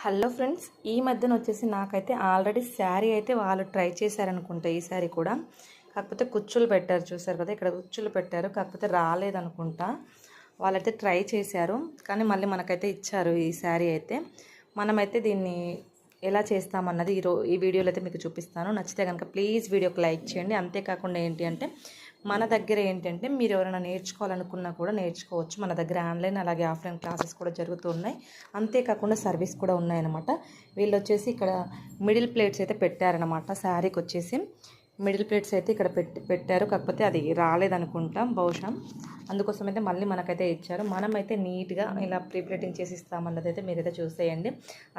Hello friends, ఈ మధ్యన వచ్చేసి నాకైతే ఆల్రెడీ శారీ అయితే వాళ్ళు ట్రై చేశారనుకుంటా. ఈ శారీ కూడా కాకపోతే కుచ్చులు పెట్టారు, చూసారు కదా, ఇక్కడ కుచ్చులు పెట్టారు, కాకపోతే రాలేదనుకుంటా. వాళ్ళైతే ట్రై చేశారు కానీ మళ్ళీ మనకైతే ఇచ్చారు ఈ శారీ అయితే. మనమైతే దీన్ని ఎలా చేస్తామన్నది ఈ వీడియోలో అయితే మీకు చూపిస్తాను. నచ్చితే కనుక ప్లీజ్ వీడియోకి లైక్ చేయండి. అంతేకాకుండా ఏంటి అంటే మన దగ్గర ఏంటంటే మీరు ఎవరైనా నేర్చుకోవాలనుకున్నా కూడా నేర్చుకోవచ్చు. మన దగ్గర ఆన్లైన్ అలాగే ఆఫ్లైన్ క్లాసెస్ కూడా జరుగుతున్నాయి. అంతేకాకుండా సర్వీస్ కూడా ఉన్నాయన్నమాట. వీళ్ళు వచ్చేసి ఇక్కడ మిడిల్ ప్లేట్స్ అయితే పెట్టారనమాట. శారీకి వచ్చేసి మిడిల్ ప్లేట్స్ అయితే ఇక్కడ పెట్టారు, కాకపోతే అది రాలేదనుకుంటాం బహుశా. అందుకోసం అయితే మళ్ళీ మనకైతే ఇచ్చారు. మనమైతే నీట్గా ఇలా ప్రీ ప్లేటింగ్ చేసి ఇస్తామన్నది అయితే మీరైతే చూసేయండి.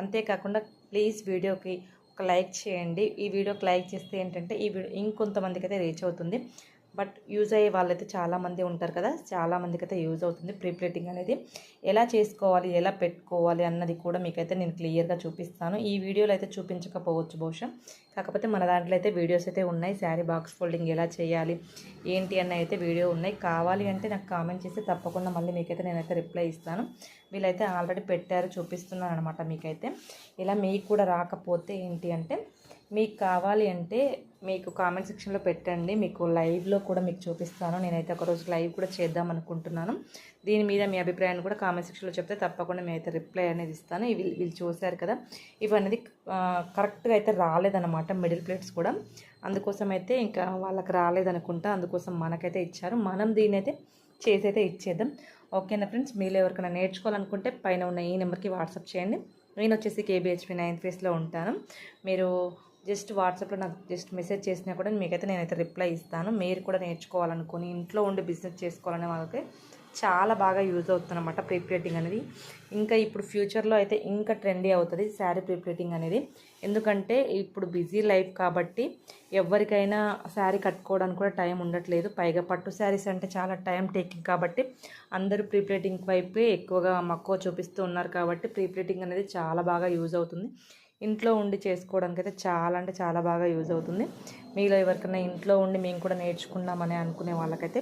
అంతేకాకుండా ప్లీజ్ వీడియోకి ఒక లైక్ చేయండి. ఈ వీడియోకి లైక్ చేస్తే ఏంటంటే ఈ వీడియో ఇంకొంతమందికి అయితే రీచ్ అవుతుంది. బట్ యూజ్ అయ్యే వాళ్ళైతే చాలామంది ఉంటారు కదా, చాలామందికి అయితే యూజ్ అవుతుంది. ప్రీ ప్లేటింగ్ అనేది ఎలా చేసుకోవాలి, ఎలా పెట్టుకోవాలి అన్నది కూడా మీకైతే నేను క్లియర్గా చూపిస్తాను. ఈ వీడియోలో అయితే చూపించకపోవచ్చు బహుశా, కాకపోతే మన దాంట్లో అయితే వీడియోస్ అయితే ఉన్నాయి. శారీ బాక్స్ ఫోల్డింగ్ ఎలా చేయాలి ఏంటి అన్న అయితే వీడియో ఉన్నాయి. కావాలి అంటే నాకు కామెంట్ చేస్తే తప్పకుండా మళ్ళీ మీకైతే నేనైతే రిప్లై ఇస్తాను. వీళ్ళైతే ఆల్రెడీ పెట్టారు, చూపిస్తున్నాను అనమాట మీకైతే. ఇలా మీకు కూడా రాకపోతే ఏంటి అంటే మీకు కావాలి అంటే మీకు కామెంట్ సెక్షన్లో పెట్టండి, మీకు లైవ్లో కూడా మీకు చూపిస్తాను. నేనైతే ఒకరోజు లైవ్ కూడా చేద్దాం అనుకుంటున్నాను. దీని మీద మీ అభిప్రాయాన్ని కూడా కామెంట్ సెక్షన్లో చెప్తే తప్పకుండా నేనైతే రిప్లై అనేది ఇస్తాను. వీళ్ళు చూశారు కదా, ఇవన్నీ కరెక్ట్గా అయితే రాలేదన్నమాట, మిడిల్ ప్లేట్స్ కూడా. అందుకోసం అయితే ఇంకా వాళ్ళకి రాలేదనుకుంటా, అందుకోసం మనకైతే ఇచ్చారు. మనం దీని అయితే చేసి అయితే ఇచ్చేద్దాం. ఓకేనా ఫ్రెండ్స్, మీరు ఎవరికైనా నేర్చుకోవాలనుకుంటే పైన ఉన్న ఈ నెంబర్కి వాట్సాప్ చేయండి. నేను వచ్చేసి KBHP 9th ఫేస్లో ఉంటాను. మీరు జస్ట్ వాట్సాప్లో నాకు జస్ట్ మెసేజ్ చేసినా కూడా మీకైతే నేనైతే రిప్లై ఇస్తాను. మీరు కూడా నేర్చుకోవాలనుకుని ఇంట్లో ఉండి బిజినెస్ చేసుకోవాలనే వాళ్ళకి చాలా బాగా యూజ్ అవుతుంది అన్నమాట ప్రీ ప్లేటింగ్ అనేది. ఇంకా ఇప్పుడు ఫ్యూచర్లో అయితే ఇంకా ట్రెండీ అవుతుంది శారీ ప్రీ ప్లేటింగ్ అనేది. ఎందుకంటే ఇప్పుడు బిజీ లైఫ్ కాబట్టి ఎవరికైనా శారీ కట్టుకోవడానికి కూడా టైం ఉండట్లేదు. పైగా పట్టు శారీస్ అంటే చాలా టైం టేకింగ్ కాబట్టి అందరూ ప్రీ ప్లేటింగ్ వైపే ఎక్కువగా మక్కువ చూపిస్తూ ఉన్నారు. కాబట్టి ప్రీ ప్లేటింగ్ అనేది చాలా బాగా యూజ్ అవుతుంది. ఇంట్లో ఉండి చేసుకోవడానికి అయితే చాలా అంటే చాలా బాగా యూజ్ అవుతుంది. మీలో ఎవరికైనా ఇంట్లో ఉండి మేము కూడా నేర్చుకున్నామని అనుకునే వాళ్ళకైతే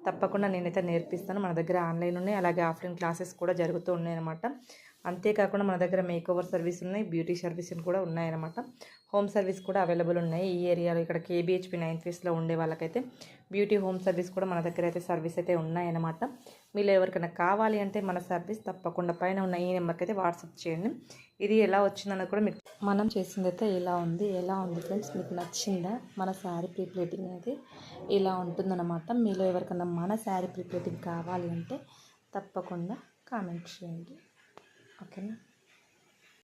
తప్పకుండా నేనైతే నేర్పిస్తాను. మన దగ్గర ఆన్లైన్ ఉన్నాయి, అలాగే ఆఫ్లైన్ క్లాసెస్ కూడా జరుగుతూ ఉన్నాయి అన్నమాట. అంతేకాకుండా మన దగ్గర మేకోవర్ సర్వీస్ ఉన్నాయి, బ్యూటీ సర్వీస్ కూడా ఉన్నాయన్నమాట. హోమ్ సర్వీస్ కూడా అవైలబుల్ ఉన్నాయి. ఈ ఏరియాలో ఇక్కడ KBHP 9th ఫేస్లో ఉండే వాళ్ళకైతే బ్యూటీ హోమ్ సర్వీస్ కూడా మన దగ్గర అయితే సర్వీస్ అయితే ఉన్నాయన్నమాట. మీరు ఎవరికైనా కావాలి అంటే మన సర్వీస్ తప్పకుండా పైన ఉన్న ఈ నెంబర్కి అయితే వాట్సాప్ చేయండి. ఇది ఎలా వచ్చిందన్నది కూడా మీకు మనం చేసింది అయితే ఎలా ఉంది ఫ్రెండ్స్, మీకు నచ్చిందా? మన శారీ ప్రీ ప్లేటింగ్ అనేది ఇలా ఉంటుందన్నమాట. మీలో ఎవరికైనా మన శారీ ప్రీ ప్లేటింగ్ కావాలి అంటే తప్పకుండా కామెంట్ చేయండి. ఓకేనా?